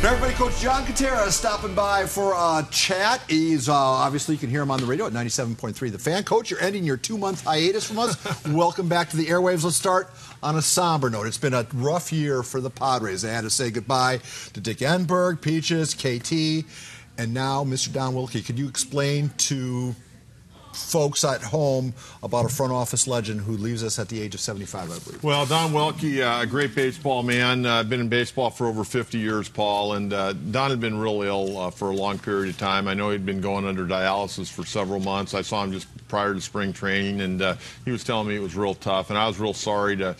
Everybody, Coach John Kentera is stopping by for a chat. He's obviously, you can hear him on the radio at 97.3 The Fan. Coach, you're ending your 2-month hiatus from us. Welcome back to the airwaves. Let's start on a somber note. It's been a rough year for the Padres. They had to say goodbye to Dick Enberg, Peaches, KT, and now Mr. Don Wilkie. Could you explain to folks at home about a front office legend who leaves us at the age of 75, I believe? Well, Don Wilkie, a great baseball man. Been in baseball for over 50 years, Paul. And Don had been real ill for a long period of time. I know he'd been going under dialysis for several months. I saw him just prior to spring training, and he was telling me it was real tough. And I was real sorry to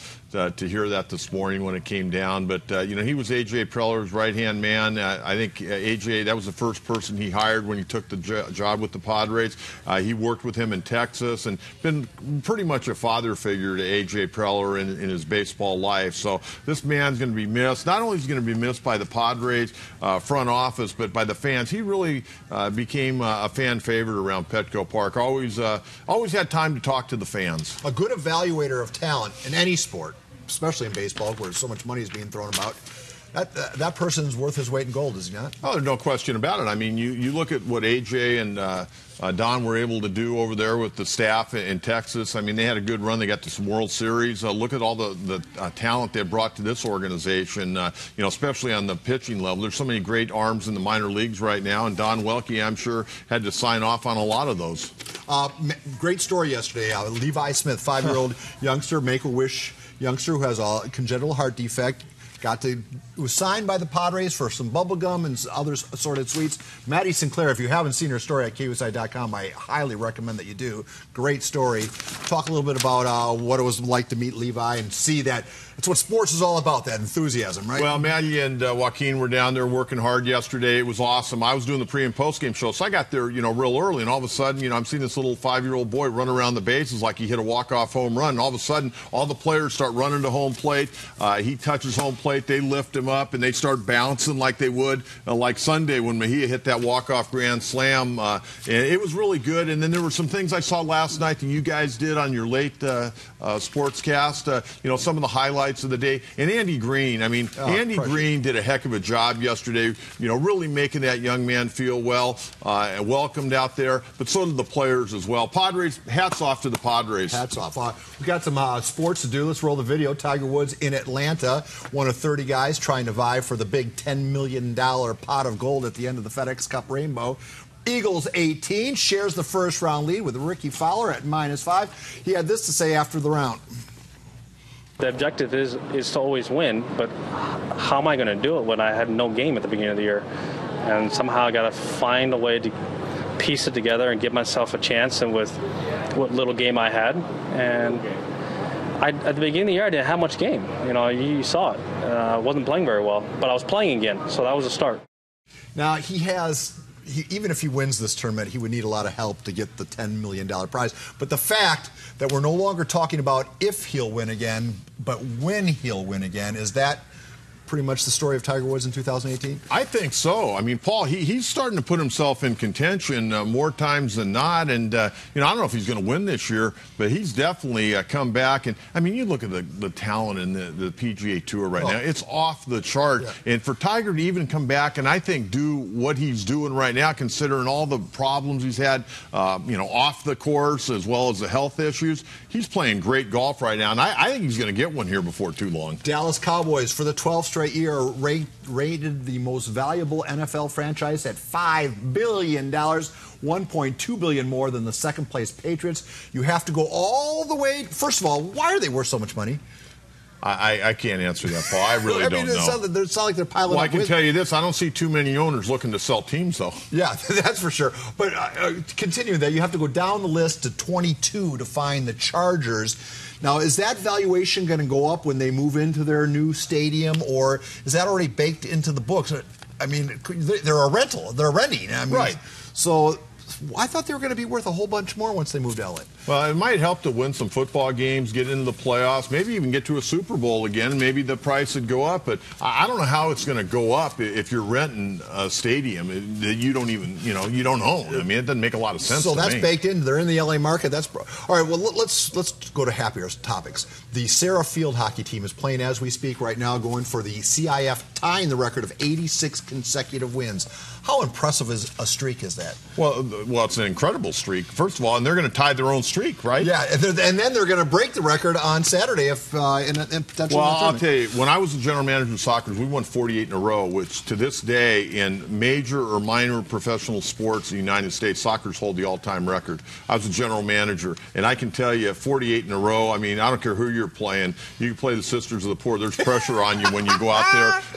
hear that this morning when it came down. But, you know, he was A.J. Preller's right-hand man. I think A.J., that was the first person he hired when he took the job with the Padres. He worked with him in Texas and been pretty much a father figure to A.J. Preller in his baseball life. So this man's going to be missed. Not only is he going to be missed by the Padres front office, but by the fans. He really became a fan favorite around Petco Park. Always had time to talk to the fans. A good evaluator of talent in any sport, especially in baseball where so much money is being thrown about. That person's worth his weight in gold, is he not? Oh, there's no question about it. I mean, you look at what A.J. and Don were able to do over there with the staff in Texas. I mean, they had a good run. They got to some World Series. Look at all the talent they brought to this organization, you know, especially on the pitching level. There's so many great arms in the minor leagues right now, and Don Wilkie, I'm sure, had to sign off on a lot of those. Great story yesterday. Levi Smith, 5-year-old youngster, Make-A-Wish youngster who has a congenital heart defect. Was signed by the Padres for some bubble gum and other assorted sweets. Maddie Sinclair, if you haven't seen her story at KUSI.com, I highly recommend that you do. Great story. Talk a little bit about what it was like to meet Levi and see that it's what sports is all about, that enthusiasm, right? Well, Maddie and Joaquin were down there working hard yesterday. It was awesome. I was doing the pre- and post-game show, so I got there, you know, real early, and all of a sudden, you know, I'm seeing this little 5-year-old boy run around the bases like he hit a walk-off home run, and all of a sudden, all the players start running to home plate. He touches home plate. They lift him up, and they start bouncing like they would like Sunday when Mejia hit that walk-off grand slam. And it was really good. And then there were some things I saw last night that you guys did on your late sportscast, you know, some of the highlights of the day. And Andy Green, I mean, Andy Green did a heck of a job yesterday, you know, really making that young man feel well and welcomed out there. But so did the players as well. Padres, hats off to the Padres. Hats off. We got some sports to do. Let's roll the video. Tiger Woods in Atlanta, one of 30 guys trying to vie for the big $10 million pot of gold at the end of the FedEx Cup Rainbow. Eagles 18 shares the first round lead with Ricky Fowler at -5. He had this to say after the round. The objective is to always win, but how am I going to do it when I had no game at the beginning of the year? And somehow I got to find a way to piece it together and give myself a chance, and with what little game I had. And at the beginning of the year, I didn't have much game. You know, you saw it. I wasn't playing very well, but I was playing again, so that was a start. Now, even if he wins this tournament, he would need a lot of help to get the $10 million prize. But the fact that we're no longer talking about if he'll win again, but when he'll win again, is that pretty much the story of Tiger Woods in 2018? I think so. I mean, Paul, he's starting to put himself in contention more times than not. And, you know, I don't know if he's going to win this year, but he's definitely come back. And, I mean, you look at the talent in the PGA Tour right now. It's off the chart. Yeah. And for Tiger to even come back and I think do what he's doing right now, considering all the problems he's had, you know, off the course as well as the health issues, he's playing great golf right now. And I think he's going to get one here before too long. Dallas Cowboys, for the 12th straight year, rated the most valuable NFL franchise at $5 billion, $1.2 billion more than the second-place Patriots. You have to go all the way. First of all, why are they worth so much money? I can't answer that, Paul. I really don't know. It's not like they're piling up. Well, I can tell you this. I don't see too many owners looking to sell teams, though. Yeah, that's for sure. But to continue that, you have to go down the list to 22 to find the Chargers. Now, is that valuation going to go up when they move into their new stadium, or is that already baked into the books? I mean, they're a rental. They're renting. I mean, right. So I thought they were going to be worth a whole bunch more once they moved to LA. Well, it might help to win some football games, get into the playoffs, maybe even get to a Super Bowl again. Maybe the price would go up. But I don't know how it's going to go up if you're renting a stadium that you don't even, you know, you don't own. I mean, it doesn't make a lot of sense to me. So that's baked in. They're in the LA market. All right, well, let's go to happier topics. The Sarah Field hockey team is playing as we speak right now, going for the CIF tying the record of 86 consecutive wins. How impressive a streak is that? Well, it's an incredible streak, first of all, and they're going to tie their own streak, right? Yeah, and then they're going to break the record on Saturday if in potentially. Well, I'll tell you, when I was the general manager of soccer, we won 48 in a row, which to this day in major or minor professional sports in the United States, soccer's hold the all-time record. I was a general manager, and I can tell you, 48 in a row, I mean, I don't care who you're playing. You can play the Sisters of the Poor. There's pressure on you when you go out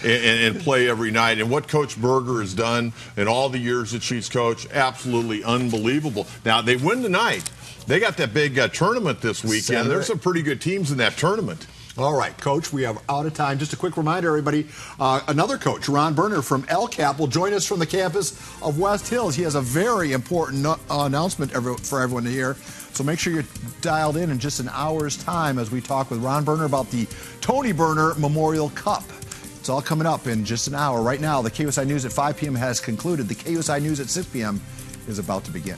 there and play every night. And what Coach Berger has done in all the years that she's coached, absolutely unbelievable. Now, they win tonight. They got that big tournament this weekend. Saturday. There's some pretty good teams in that tournament. All right, Coach, we are out of time. Just a quick reminder, everybody, another coach, Ron Berner from LCAP, will join us from the campus of West Hills. He has a very important announcement for everyone to hear. So make sure you're dialed in just an hour's time as we talk with Ron Berner about the Tony Berner Memorial Cup. It's all coming up in just an hour. Right now, the KUSI News at 5 p.m. has concluded. The KUSI News at 6 p.m. is about to begin.